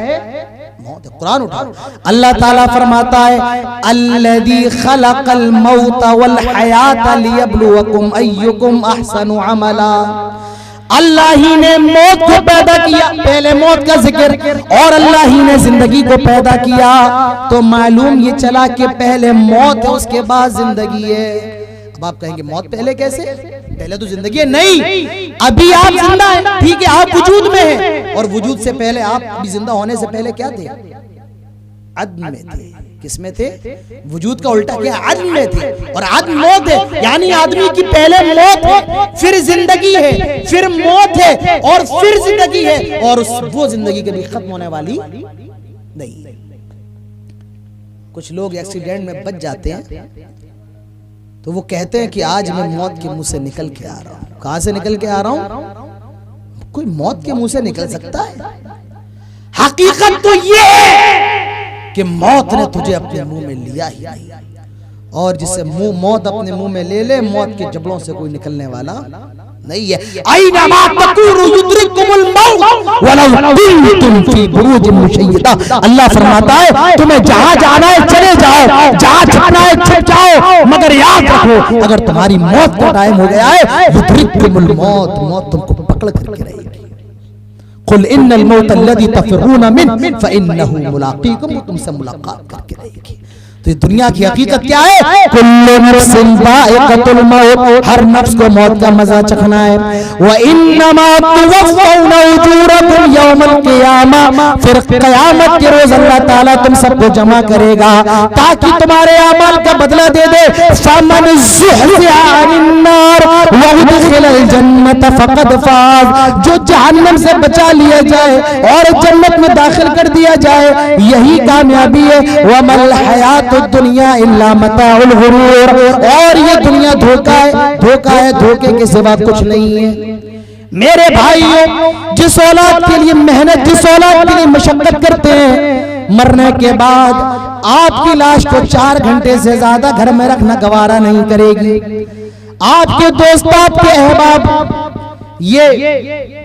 मौत है। कुरान उठाओ, अल्लाह ताला फरमाता है अल्लज़ी खलक़ल मौत वल हयात लियब्लुवकुम अय्युकुम अहसनु अमला। अल्लाह ही ने मौत को पैदा किया, पहले मौत का जिक्र, और अल्लाह ही ने जिंदगी को पैदा किया। तो मालूम ये चला कि पहले मौत है उसके बाद जिंदगी है। अब आप कहेंगे मौत पहले कैसे? पहले तो जिंदगी है। नहीं, अभी आप जिंदा हैं, ठीक है, आप वजूद में हैं, और वजूद से पहले आप अभी जिंदा होने से पहले क्या थे? अदम में थे। किस में थे? वजूद का उल्टा क्या? अदम में थे। और अदम मौत है, यानी आदमी की पहले मौत है, फिर जिंदगी है, फिर मौत है, और फिर जिंदगी है, और वो जिंदगी कभी खत्म होने वाली नहीं। कुछ लोग एक्सीडेंट में बच जाते हैं तो वो कहते हैं कि आज मैं मौत के मुंह से निकल के आ रहा हूं। कहां से निकल के आ रहा हूं? कोई मौत के मुंह से निकल सकता है? हकीकत तो ये है कि मौत ने तुझे अपने मुंह में लिया ही नहीं, और जिससे मौत अपने मुंह में ले ले, मौत के जबड़ों से कोई निकलने वाला नहीं है। अय्यमा तकूनु युद्रिकुमुल मौत वलौ कुंतुम फी बुरूजिन मुशय्यदा। अल्लाह फरमाता है तुम्हें जहां जाना है चले जाओ, जहां छुपना है छुप जाओ, मगर याद रखो अगर तुम्हारी मौत का टाइम हो गया है, युद्रिकुमुल मौत, मौत तुमको पकड़ करके रहेगी। कुल इन्नल मौत अल्लज़ी तफिरून मिन फइन्नहु मुलाक़ीकुम, वो तुमसे मुलाकात करके रहेगी। तो दुनिया की हकीकत क्या है? कुल्लु नफ्सिन ज़ाइक़तुल मौत, हर नफ्स को मौत का मजा चखना है। व इन्नमा तुवफ़्फ़ौना उजूरकुम यौमल क़ियामा, फिर क़यामत के रोज अल्लाह ताला तुम सबको जमा करेगा ताकि तुम्हारे अमल का बदला दे दे। फमन ज़ुहज़िहा अनिन नार व उदख़िलल जन्नत फ़क़द फ़ाज़, जो जहन्नम से बचा लिया जाए और जन्नत में दाखिल कर दिया जाए, यही कामयाबी है। व मल हयात दुनिया इल्ला मताउल गुरूर, और ये दुनिया धोखा है, धोखा है, धोखे के सिवा कुछ नहीं है। मेरे भाइयों, जिस औलाद के लिए मेहनत, जिस औलाद के लिए मशक्कत करते हैं, मरने के बाद आपकी लाश को 4 घंटे से ज्यादा घर में रखना गवारा नहीं करेगी। आपके दोस्त, आपके अहबाब, ये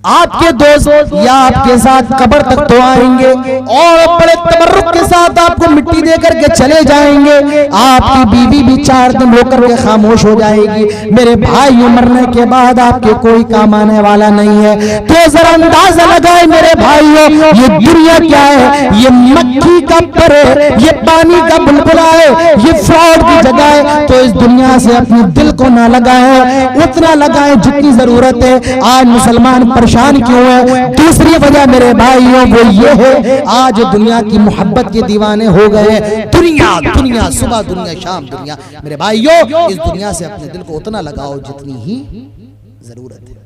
आपके दोस्त या आपके साथ कब्र तक तो आएंगे और बड़े तबर्रुक के साथ आपको मिट्टी देकर के चले जाएंगे। आपकी बीवी भी 4 दिन होकर के खामोश हो जाएगी। मेरे भाई, मरने के बाद आपके कोई काम आने वाला नहीं है। तो जरा अंदाजा लगाए मेरे भाइयों, ये दुनिया क्या है? ये मक्खी का पर है, ये पानी का बुलबुला है, ये फ्रॉड की जगह है। तो इस दुनिया से अपने दिल को ना लगाए, उतना लगाए जितनी जरूरत है। आज मुसलमान परेशान क्यों है? दूसरी वजह मेरे भाइयों वो ये है, आज दुनिया की मोहब्बत के दीवाने हो गए। दुनिया दुनिया, सुबह दुनिया, शाम दुनिया। मेरे भाइयों, इस दुनिया से अपने दिल को उतना लगाओ जितनी ही जरूरत है।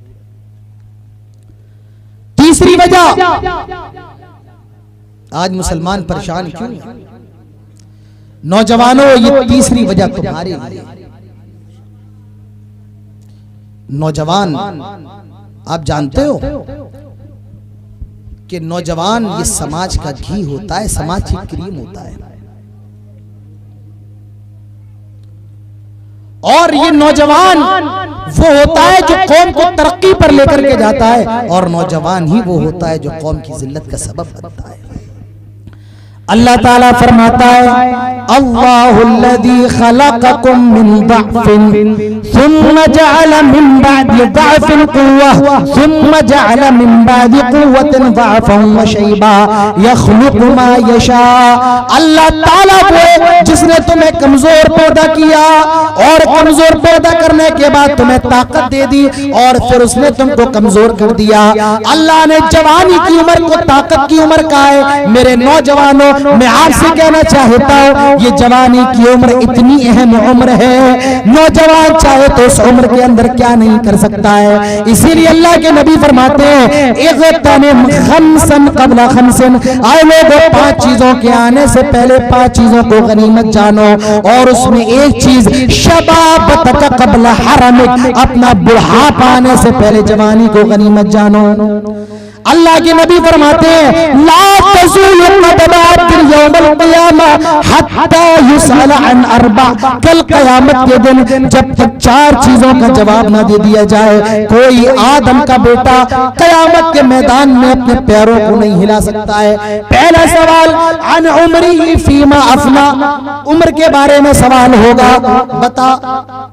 तीसरी वजह, आज मुसलमान परेशान क्यों है? नौजवानों, ये तीसरी वजह तुम्हारी लिए। नौजवान, आप जानते हो कि नौजवान ये समाज का घी होता है, समाज की क्रीम होता है। और ये नौजवान वो होता है जो कौम को तरक्की पर लेकर के जाता है, और नौजवान ही वो होता है जो कौम की जिल्लत का सबब बनता है। अल्लाह ताला फरमाता है अल्लाहुल्लज़ी खलक़कुम मिन ज़अफ़िन सुम्मा जअल मिन बअदि ज़अफ़िन क़ुव्वा सुम्मा जअल मिन बअदि क़ुव्वतिन ज़अफ़न व शैबा यख़लुक़ु मा यशा। अल्लाह ताला वो जिसने तुम्हें कमजोर पैदा किया, और कमजोर पैदा करने के बाद तुम्हें ताकत दे दी, और फिर उसने तुमको कमजोर कर दिया। अल्लाह ने जवानी की उम्र को ताकत की उम्र कहा है। मेरे नौजवानों, मैं आपसे कहना चाहता हूँ, ये जवानी की उम्र इतनी अहम उम्र है। नौजवान चाहे तो उस उम्र के अंदर क्या नहीं कर सकता है। इसीलिए अल्लाह के नबी फरमाते हैं इग़्तनिम खम्सन क़ब्ल खम्सिन, आए लोगों 5 चीजों के आने से पहले 5 चीजों को गनीमत जानो, और उसमें एक चीज शबाबतक क़ब्ल हरमिक, अपना बुढ़ापा आने से पहले जवानी को गनीमत जानो। अल्लाह के नबी फरमाते हैं ला तज़ूलु क़दम अब्दिल यौमल क़ियामा हत्ता युसअल अन अर्बा, कल क़यामत के दिन जब तक 4 चीजों का जवाब ना दे दिया जाए, कोई आदम का बेटा क़यामत के मैदान में अपने पैरों को नहीं हिला सकता है। पहला सवाल अन उम्री फीमा अफना, उम्र के बारे में सवाल होगा। बता,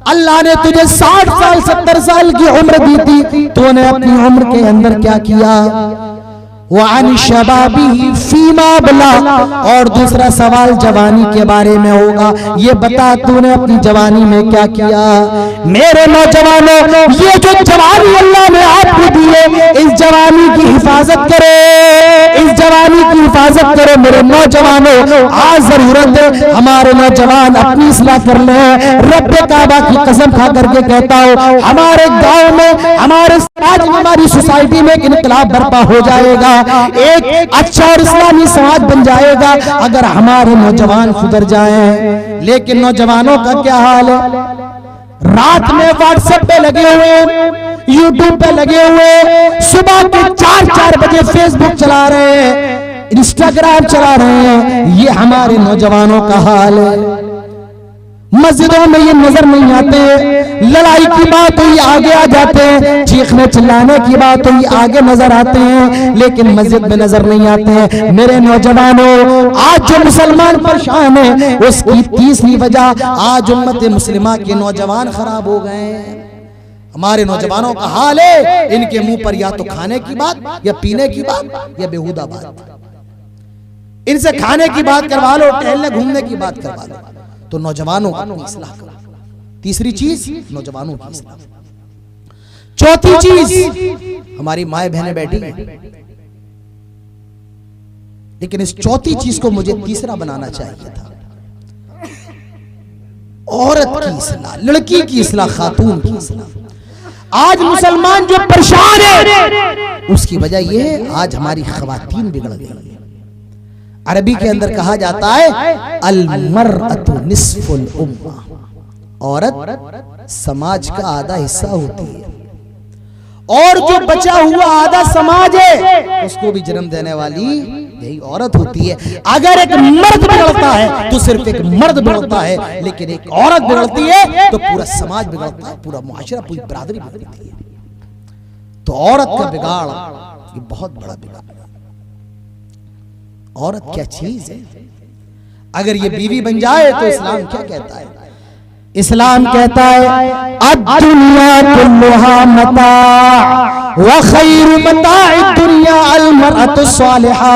अल्लाह ने तुझे 60 साल 70 साल की उम्र दी थी, तूने अपनी उम्र के अंदर क्या किया? वान शबाबी फीमा बला, और दूसरा सवाल जवानी के बारे में होगा। ये बता तूने अपनी जवानी में क्या किया? मेरे नौजवानों, ये जो जवानी अल्लाह ने आपको दी है, इस जवानी की हिफाजत करो, इस जवानी की हिफाजत करो मेरे नौजवानों। आज जरूरत है हमारे नौजवान अपनी इस्लाह कर ले। रब काबा की कसम खा करके कहता हूँ, हमारे गांव में, हमारे समाज में, हमारी सोसाइटी में एक इनकलाब बर्पा हो जाएगा, एक अच्छा और इस्लामी समाज बन जाएगा अगर हमारे नौजवान सुधर जाएं। लेकिन नौजवानों का क्या हाल है? रात में व्हाट्सएप पे लगे हुए, यूट्यूब पे लगे हुए, सुबह के 4-4 बजे फेसबुक चला रहे हैं, इंस्टाग्राम चला रहे हैं। ये हमारे नौजवानों का हाल है। मस्जिदों में ये नजर नहीं आते, लड़ाई की बात हुई आगे आ जाते हैं, चीखने चिल्लाने की बात हुई आगे नजर आते हैं, लेकिन मस्जिद में नजर नहीं आते हैं। मेरे नौजवानों, आज जो मुसलमान परेशान है उसकी तीसरी वजह आज उम्मत मुस्लिमा के नौजवान खराब हो गए हैं। हमारे नौजवानों का हाल है, इनके मुंह पर या तो खाने की बात या पीने की बात या बेहुदा बात। इनसे खाने की बात करवा लो, टहलने घूमने की बात करवा लो, तो नौजवानों की इस्लाह करो। तीसरी चीज नौजवानों की इस्लाह। चौथी चीज, हमारी माए बहनें बैठी हैं, लेकिन इस चौथी चीज को मुझे तीसरा बनाना चाहिए था। औरत की इस्लाह, लड़की की इस्लाह, खातून की इस्लाह। आज मुसलमान जो परेशान है उसकी वजह यह है आज हमारी खवातीन बिगड़ गई है। अरबी के अंदर कहा जाता है अल मरअतु निस्फुल उम्मा, औरत समाज का आधा हिस्सा होती है, और जो बचा हुआ आधा समाज है उसको भी जन्म देने वाली यही औरत होती है। अगर एक मर्द बिगड़ता है तो सिर्फ एक मर्द बिगड़ता है, लेकिन एक औरत बिगड़ती है तो पूरा समाज बिगड़ता है, पूरा मुआशरा, पूरी बरादरी बिगड़ती है। तो औरत का बिगाड़ ये बहुत बड़ा बिगाड़ है। औरत क्या चीज है? अगर ये बीवी बन जाए तो इस्लाम क्या कहता है? इस्लाम कहता है अद्दुनिया कुल्लुहा मता व खैरु मताइ दुनिया अल मरअतु सालिहा।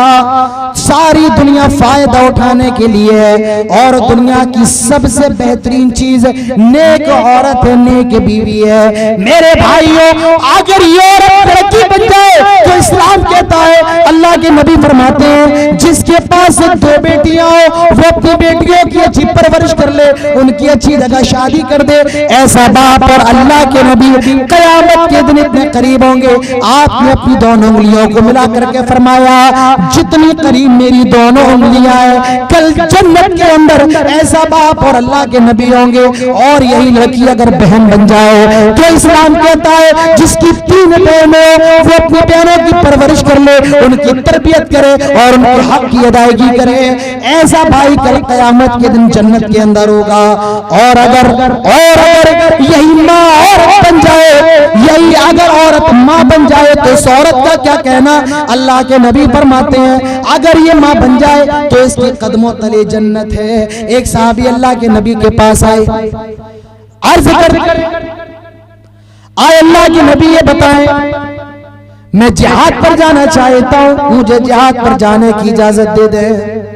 सारी दुनिया फायदा उठाने के लिए है, और दुनिया की सबसे बेहतरीन चीज नेक औरत है, नेक बीवी है। मेरे भाइयों, अगर ये औरत लड़की बन जाए तो इस्लाम कहता है, अल्लाह के नबी फरमाते हैं, जिसके पास 2 बेटियां हो वो अपनी बेटियों की अच्छी परवरिश कर ले, उनकी अच्छी जगह शादी कर दे। ऐसा बाप और अल्लाह के नबी कयामत के दिन इतने करीब होंगे। आपने अपनी दोनों उंगलियों को मिला करके फरमाया, जितनी करीब मेरी दोनों उंगलियां हैं, कल जन्नत के अंदर ऐसा बाप और अल्लाह के नबी होंगे। और यही लड़की अगर बहन बन जाए तो इस्लाम कहता है, जिसकी 3 बहनें वो अपनी बहनों की परवरिश कर ले, उनकी तरबियत करे और उनके हक की अदायगी करे। ऐसा भाई कल कयामत के दिन जन्नत के अंदर होगा। और अगर यही माँ औरत बन जाए, यही अगर औरत माँ बन जाए तो इस औरत का क्या कहना? अल्लाह के नबी फरमाते हैं, अगर ये माँ बन जाए तो इसके कदमों तले जन्नत है। एक साहबी अल्लाह के नबी के पास आए, अर्ज कर आए, अल्लाह के नबी ये बताएं, मैं जिहाद पर जाना चाहता हूं, मुझे जिहाद पर जाने की इजाजत दे दे।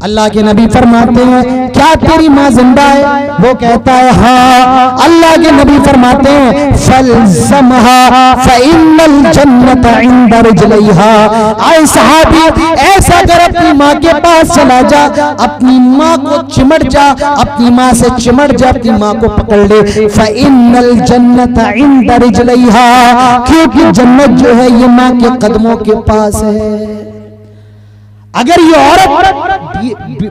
अल्लाह के नबी फरमाते हैं, क्या तेरी माँ जिंदा है? वो कहता है हाँ। अल्लाह के नबी फरमाते हैं, फलज़महा फ़इन्नल जन्नत इंद रिजलैहा। आए सहाबी, ऐसा कर अपनी माँ के पास चला जा, अपनी माँ को चिमट जा, अपनी माँ से चिमट जा, अपनी माँ को पकड़ ले। फ़इन्नल जन्नत इंद रिजलैहा, क्योंकि जन्नत जो है ये माँ के कदमों के पास है। अगर ये औरत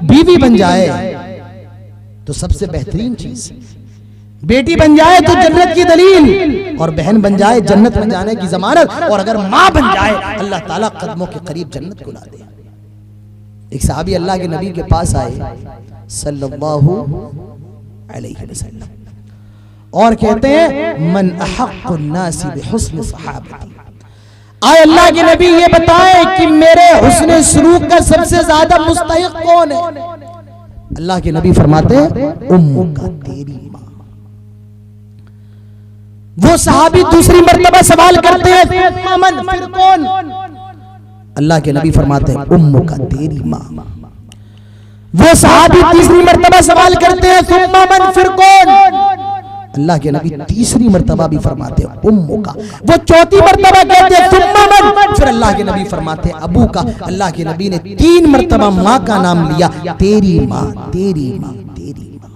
बीवी बन जाए तो सबसे बेहतरीन चीज, बेटी बन जाए तो जन्नत की दलील, और बहन बन जाए जन्नत में जाने की जमानत, और अगर माँ बन जाए अल्लाह ताला कदमों के करीब जन्नत को ला दे। एक सहाबी अल्लाह के नबी के पास आए सल्लल्लाहु अलैहि वसल्लम और कहते हैं मन अहक्कुन नासी बिहुस्न सहाबती, आए अल्लाह के नबी ये बताएं कि मेरे हुस्न सलूक का सबसे ज्यादा मुस्तहिक कौन है? अल्लाह के नबी फरमाते हैं उम्मुका, तेरी माँ। वो सहाबी दूसरी मर्तबा सवाल करते हैं मन, फिर कौन? अल्लाह के नबी फरमाते हैं उम्मुका, तेरी माँ। वो सहाबी तीसरी मर्तबा सवाल करते हैं सुम्मा मन, फिर कौन? अल्लाह के नबी तीसरी मर्तबा भी फरमाते हैं उम्मुका। वो चौथी मर्तबा कहते हैं सुम्मा मन, फिर अल्लाह के नबी फरमाते हैं अबू का। अल्लाह के नबी ने 3 मर्तबा माँ का नाम लिया, तेरी माँ, तेरी माँ, तेरी माँ।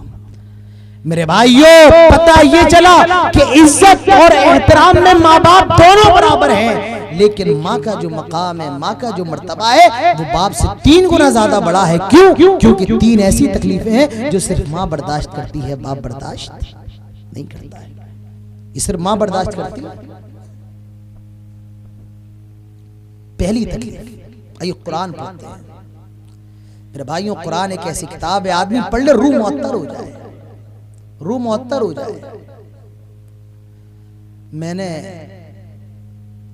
मेरे भाइयों, पता ये चला कि इज्जत और एहतराम में माँ बाप दोनों बराबर हैं, लेकिन माँ का जो मकाम है, माँ का जो मर्तबा है, वो बाप से 3 गुना ज्यादा बड़ा है। क्यों? क्योंकि 3 ऐसी तकलीफें हैं जो सिर्फ माँ बर्दाश्त करती है, बाप बर्दाश्त नहीं करता है। ये सिर्फ माँ बर्दाश्त करती है। पहली तकलीफ, आइए कुरान पढ़ते हैं। मेरे भाइयों, कुरान एक ऐसी किताब है, आदमी पढ़ ले रूह मुअत्तर हो जाए, रूह मुअत्तर हो जाए। मैंने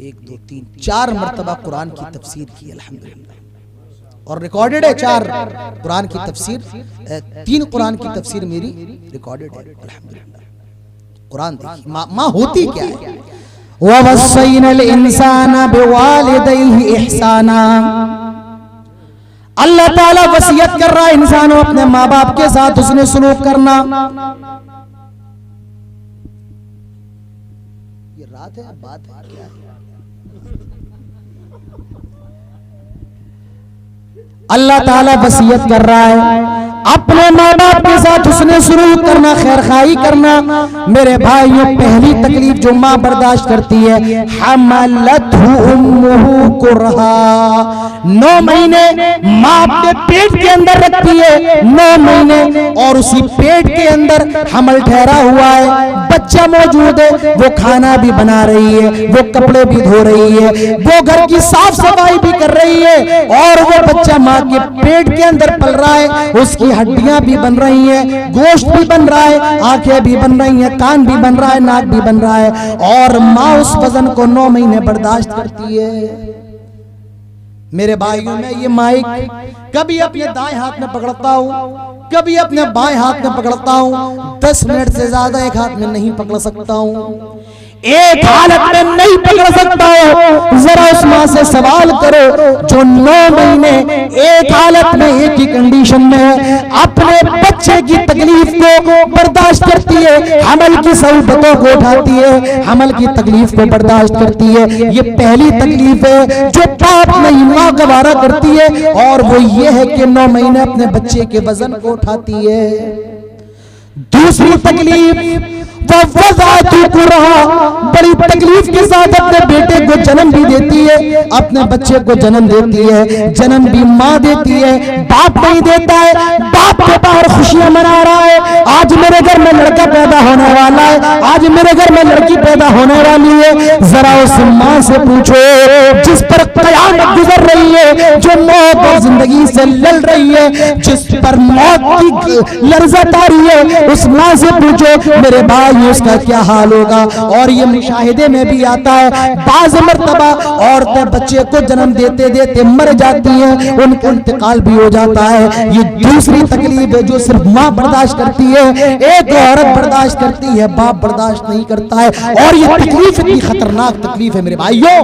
1 2 3 4 मर्तबा कुरान की तफसीर की अल्हम्दुलिल्लाह, और रिकॉर्डेड है 4 कुरान की तफसीर, 3 कुरान की तफसीर मेरी रिकॉर्डेड है अल्हम्दुलिल्लाह। कुरान देखिए माँ होती क्या है। ववस्सैनल इंसाना बिवालिदैहि इहसाना, अल्लाह ताला वसीयत कर रहा है इंसानों अपने माँ बाप के साथ उसने सलूक करना। ये रात है, बात है क्या? अल्लाह ताला वसीयत कर रहा है अपने माँ बाप के साथ उसने सलूक करना, खैरखाई करना। मेरे भाइयों, पहली तकलीफ जो माँ बर्दाश्त करती है, हमलतहु उम्मुहु कुरहा, 9 महीने माँ अपने पेट के अंदर रखती है, 9 महीने, और उसी पेट के अंदर हमल ठहरा हुआ है, बच्चा मौजूद है, वो खाना भी बना रही है, वो कपड़े भी धो रही है, वो घर की साफ सफाई भी कर रही है, और वो बच्चा माँ के पेट के अंदर पल रहा है, उसकी हड्डियां भी बन रही हैं, गोश्त भी बन रहा है, आंखें भी बन रही हैं, कान भी बन रहा है, नाक भी बन रहा है, और माँ उस वजन को 9 महीने बर्दाश्त करती है। मेरे भाइयों, मैं ये माइक कभी अपने दाएं हाथ में पकड़ता हूँ, कभी अपने बाएं हाथ में पकड़ता हूँ, 10 मिनट से ज्यादा एक हाथ में नहीं पकड़ सकता हूँ, एक हालत में नहीं पकड़ सकता हो। जरा उस माँ से सवाल करो जो 9 महीने एक हालत में, एक ही कंडीशन में है, अपने बच्चे की तकलीफ को बर्दाश्त करती है, हमल की सहूलतों को उठाती है, हमल की तकलीफ को बर्दाश्त करती है। ये पहली तकलीफ है जो बाप नहीं माँ गवारा करती है, और वो ये है कि 9 महीने अपने बच्चे के वजन को उठाती है। दूसरी तकलीफ बड़ी तकलीफ के साथ अपने बेटे को जन्म भी देती है, अपने बच्चे को जन्म देती है, जन्म भी माँ देती है, बाप नहीं देता है। बाप के बाहर खुशियां मना रहा है, आज मेरे घर में लड़का पैदा होने वाला है, आज मेरे घर में लड़की पैदा होने वाली है। जरा उस माँ से पूछो जिस पर कयामत गुजर रही है, जो मौत और जिंदगी से लड़ रही है, जिस पर मौत की लर्जत आ रही है, उस माँ से पूछो मेरे भाई उसका क्या हाल होगा। और ये मुशाहिदे में भी आता है, बाज़ मर्तबा औरतें बच्चे को जन्म देते देते मर जाती हैं, उनका इंतकाल भी हो जाता है। ये दूसरी तकलीफ है जो सिर्फ माँ बर्दाश्त करती है, एक औरत बर्दाश्त करती है, बाप बर्दाश्त नहीं करता है। और ये तकलीफ इतनी खतरनाक तकलीफ है मेरे भाइयों,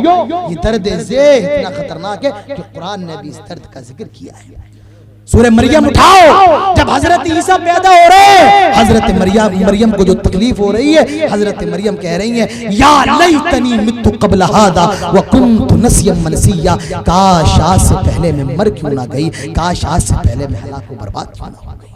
ये दर्द ज़े इतना खतरनाक है कि कुरान ने भी इस दर्द का जिक्र किया है। सूरह मरियम उठाओ, जब हजरत ईसा पैदा हो रहे हैं, हजरत मरियम को जो तकलीफ हो रही है, हजरत मरियम कह रही है या लैतनी मित्तु क़ब्ल हादा व कुन्तु नसियम मनसिया, काश आज से पहले मैं मर क्यों ना गई, काश आज से पहले मैं हलाक व बर्बाद क्यों ना हो गई।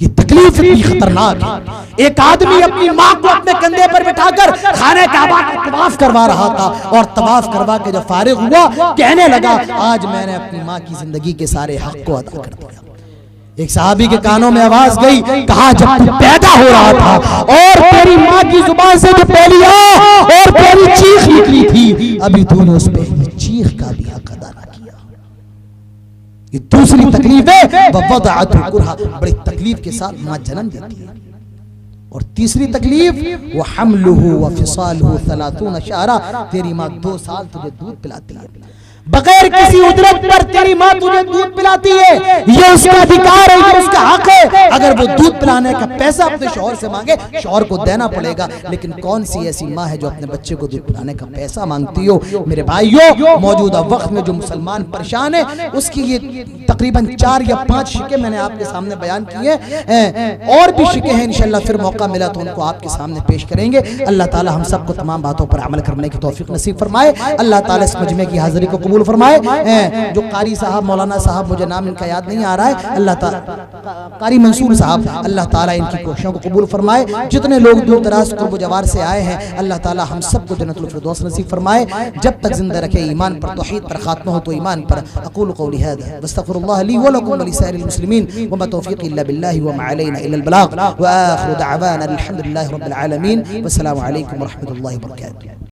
ये तकलीफ इतनी खतरनाक है। एक आदमी अपनी माँ को अपने कंधे पर बिठाकर खाने काबा का तवाफ करवा रहा था, और तवाफ करवा के जब फारिग हुआ कहने लगा आज मैंने अपनी माँ की जिंदगी के सारे हक को अदा कर दिया। एक सहाबी के कानों में आवाज गई, कहा जब तू पैदा हो रहा था और तेरी माँ की जुबान से जो पहली आ और तेरी चीख निकली थी, अभी तूने उस पे चीख का भी हक अदा ना किया। ये दूसरी तकलीफ है, ववदअतुल कुरहा, बड़ी तकलीफ के साथ माँ जन्म देती है। और तीसरी तकलीफ, वो हमलुहु व फिसालुहु 30 शहरा, तेरी माँ 2 साल तुझे दूध पिलाती है, बगैर किसी उजरत पर तेरी माँ तुझे दूध पिलाती है। ये उसका अधिकार है, ये उसका हक है। अगर वो दूध पिलाने का पैसा अपने शौहर से मांगे, शौहर को देना पड़ेगा। लेकिन कौन सी ऐसी माँ है जो अपने बच्चे को दूध पिलाने का पैसा मांगती हो? मेरे भाइयों, मौजूदा वक्त में जो मुसलमान परेशान है, उसकी ये तकरीबन 4 या 5 शिके मैंने आपके सामने बयान किए हैं। और भी शिके हैं, इंशाअल्लाह फिर मौका मिला तो उनको आपके सामने पेश करेंगे। अल्लाह ताला हम सबको तमाम बातों पर अमल करने की तौफीक नसीब फरमाए। अल्लाह ताला इस मजमे की हाजिरी को कबूल फरमाए। जो कारी साहब, मौलाना साहब, मुझे नाम इनका याद नहीं आ रहा है, अल्लाह ताला, कारी मंसूर साहब, अल्लाह ताला इनकी कोशिशों को कबूल फरमाए। जितने लोग दूर दराज कुर्ब जवार से आए हैं, अल्लाह ताला हम सबको जन्नतुल फिरदौस नसीब फरमाए। जब तक जिंदा रखे, ईमान पर, तौहीद पर खात्मा हो तो ईमान पर। अक़ूलु क़ौली हाज़ा वस्तग़फ़िरुल्लाह ली व लकुम व लिसाइरिल मुस्लिमीन व मा तौफ़ीक़ी इल्ला बिल्लाहि व मा अलैना इल्लल बलाग़ व आख़िरु दअवाना अल्हम्दुलिल्लाहि रब्बिल आलमीन। वस्सलामु अलैकुम व रहमतुल्लाहि व बरकातुहू।